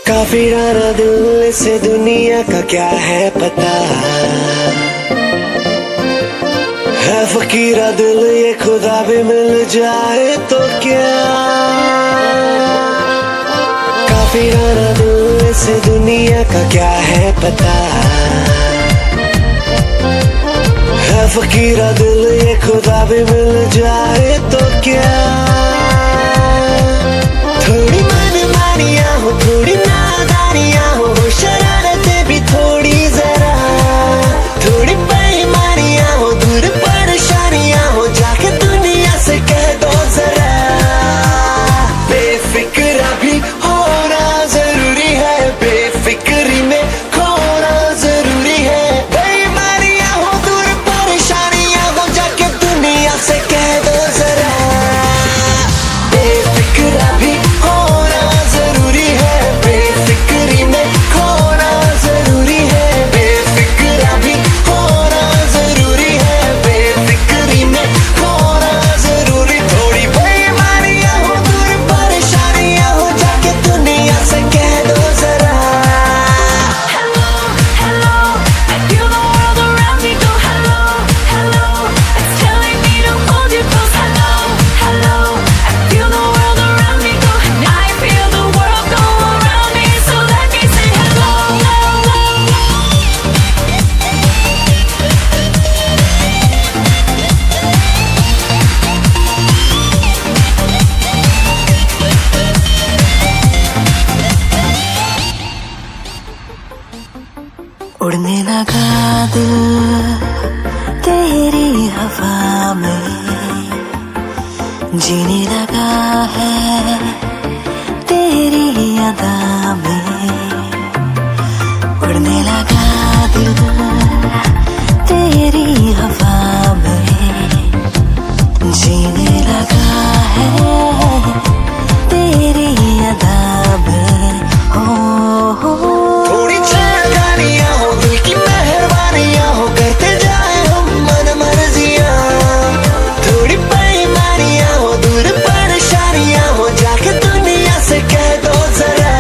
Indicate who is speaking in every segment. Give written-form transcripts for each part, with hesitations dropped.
Speaker 1: काफिराना दिल से दुनिया का क्या है पता, है फकीरा दिल ये खुदा भी मिल जाए तो क्या। काफिराना दिल से दुनिया का क्या है पता, है फकीरा दिल ये खुदा भी मिल जाए तो क्या। थोड़ी मनमानियाँ हो, थोड़ी नादानियाँ हो, शरारतें भी थोड़ी जरा, थोड़ी बेईमानियाँ हो, दूर परेशानियाँ हो, जाके दुनिया से कह दो जरा। बेफिक्रा भी होना जरूरी है, बेफिक्री में खोना जरूरी है। बेईमानियाँ हो, दूर परेशानियाँ हो, जाके दुनिया से कह दो जरा। बेफिक्रा भी होना जरूरी है, बेफिक्री में खोना जरूरी है। बेफिक्रा भी होना जरूरी है, बेफिक्री में खोना जरूरी। थोड़ी बेईमानियाँ हो, दूर परेशानियाँ हो, जाके दुनिया से कह दो जरा।
Speaker 2: Hello, hello, I feel the world around me go hello, hello. It's telling me to hold you close. Hello, hello, I feel the world around me go, and I feel the world go around me. So let me say hello, hello.
Speaker 3: उड़ने लगा दिल तेरी हवा में, जीने लगा है तेरी अदा में। उड़ने लगा दिल तेरी हवा में, जीने लगा है तेरी अदा में। हो
Speaker 1: थोड़ी छेड़खानियाँ हो, दिल की मेहरबानियाँ हो, करते जाए हम मन मर्जियाँ। थोड़ी बेईमानियाँ हो, दूर परेशानियाँ हो, जाके दुनिया से कह दो जरा।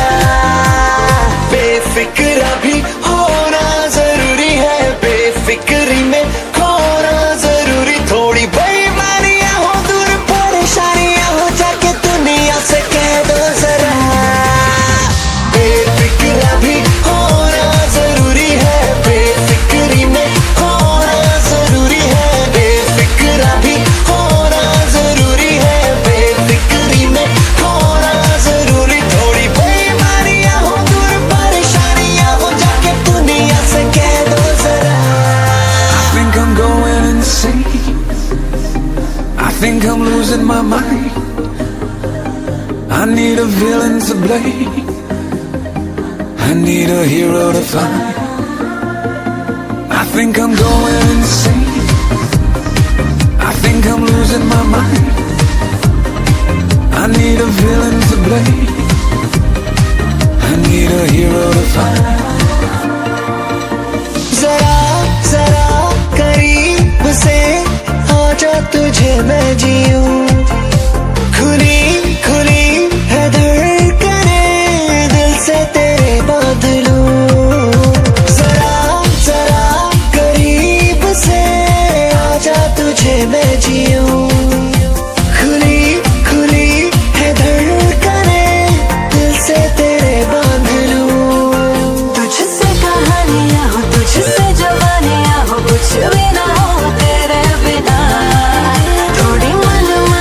Speaker 1: बेफिक्रा भी होना जरूरी है, बेफिक्री में खोना जरूरी। थोड़ी बेईमानियाँ हो, दूर परेशानियाँ हो, जाके दुनिया से कह दो जरा। बेफिक्रा भी होना जरूरी है, बेफिक्री में होना जरूरी है। बेफिक्रा भी होना जरूरी है, बेफिक्री में होना जरूरी। थोड़ी बेईमानियाँ हो, दूर परेशानियाँ हो, जाके दुनिया से कह दो जरा।
Speaker 4: I think I'm going insane. I think I'm losing my mind. I need a villain to blame. I need a hero to find. I think I'm going insane. I think I'm losing my mind. I need a villain to blame. I need a hero to find.
Speaker 1: जरा जरा करीब से आजा, तुझे मैं जीऊं। खुली खुली है धड़कनें, दिल से तेरे बांध लूं। जरा जरा करीब से आजा, तुझे मैं जीऊं। खुली खुली है धड़कनें, दिल से तेरे बांध लूं।
Speaker 3: तुझसे कहानियाँ हो, तुझसे जवानियाँ हो, कुछ भी ना हो तेरे बिना। थोड़ी मनमानियाँ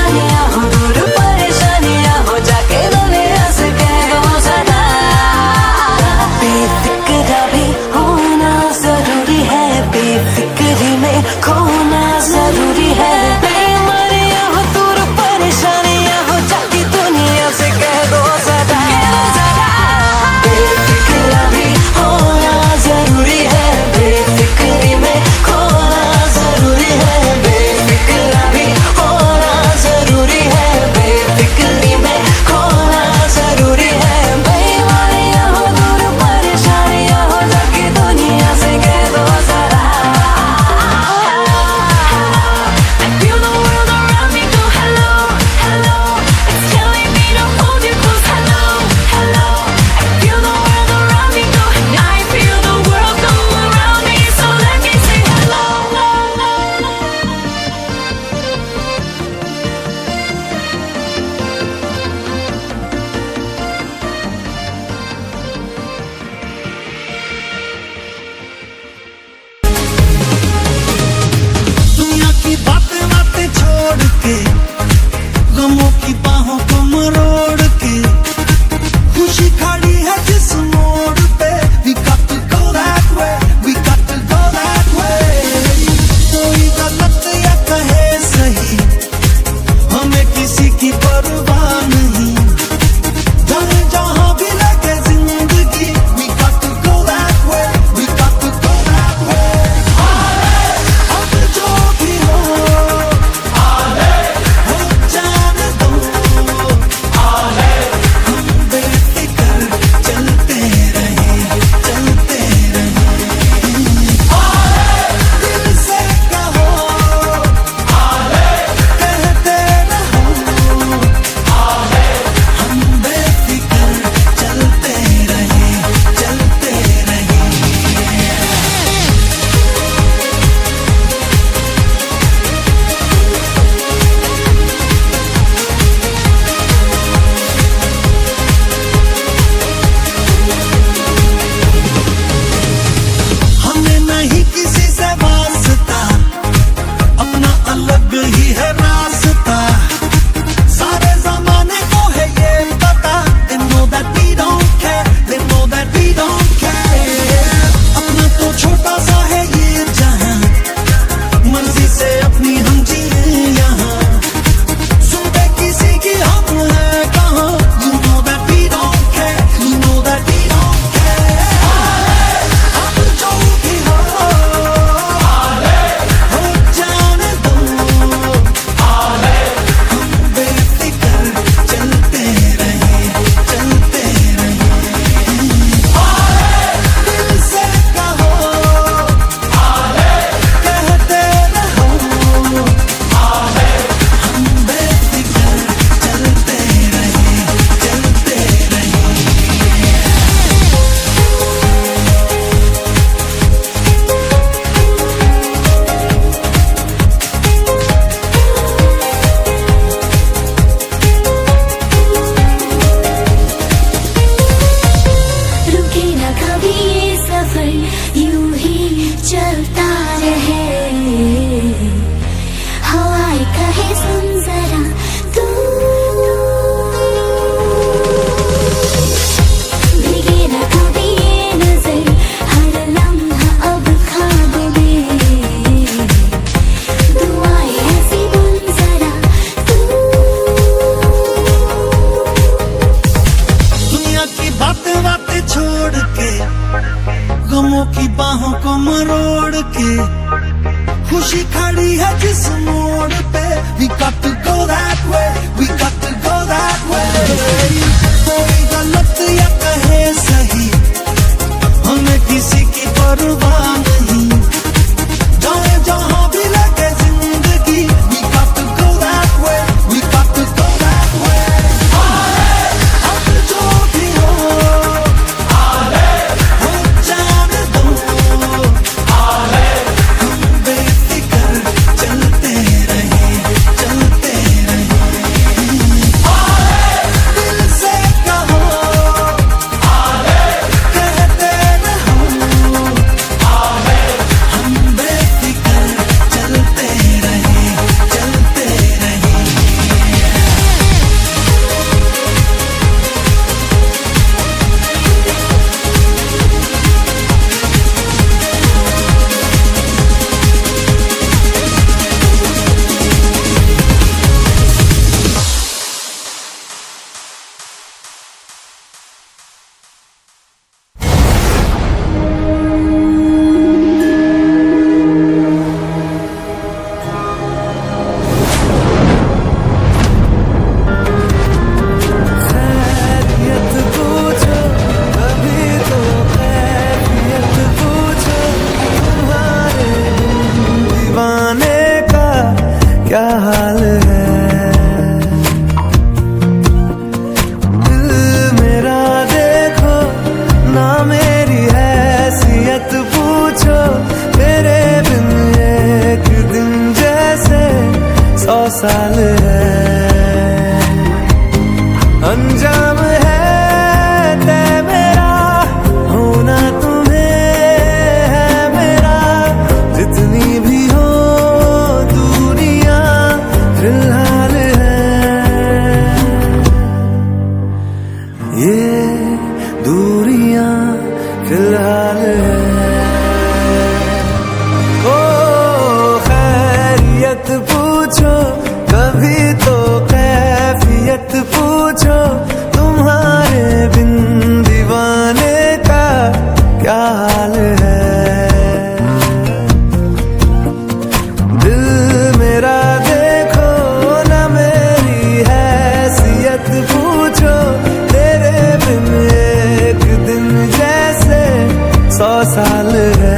Speaker 5: बातें बातें छोड़ के गमों की बाहों को मरोड़ के खुशी खड़ी है जिस मोड़ पे we got to go that way, we got to go that way. कोई गलत या कहे सही हमें किसी की परवाह नहीं जाए जहां भी लगे जिंदगी we got to go that way, we got to go that way. अब जो भी हो जाने दो हम बेफिक्र चलते रहे दिल से कहो कहते रहो हम बेफिक्र चलते रहे खैरियत पूछो कभी तो खैरियत पूछो तुम्हारे दीवाने का क्या हाल है दिल मेरा देखो ना मेरी हैसियत पूछो तेरे बिन एक दिन जैसे 100 साल है अंजाम है तय मेरा होना तुम्हें है मेरा जितनी भी हो दूरियां फिलहाल है ये दूरियां फिलहाल है ओ खैरियत पूछो कभी तो कैफियत पूछो तुम्हारे बिन दीवाने का क्या हाल है दिल मेरा देखो ना मेरी हैसियत पूछो तेरे बिन एक दिन जैसे 100 साल है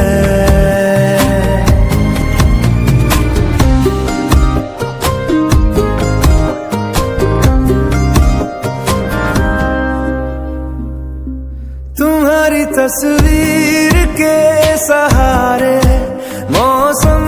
Speaker 5: तुम्हारी तस्वीर के सहारे मौसम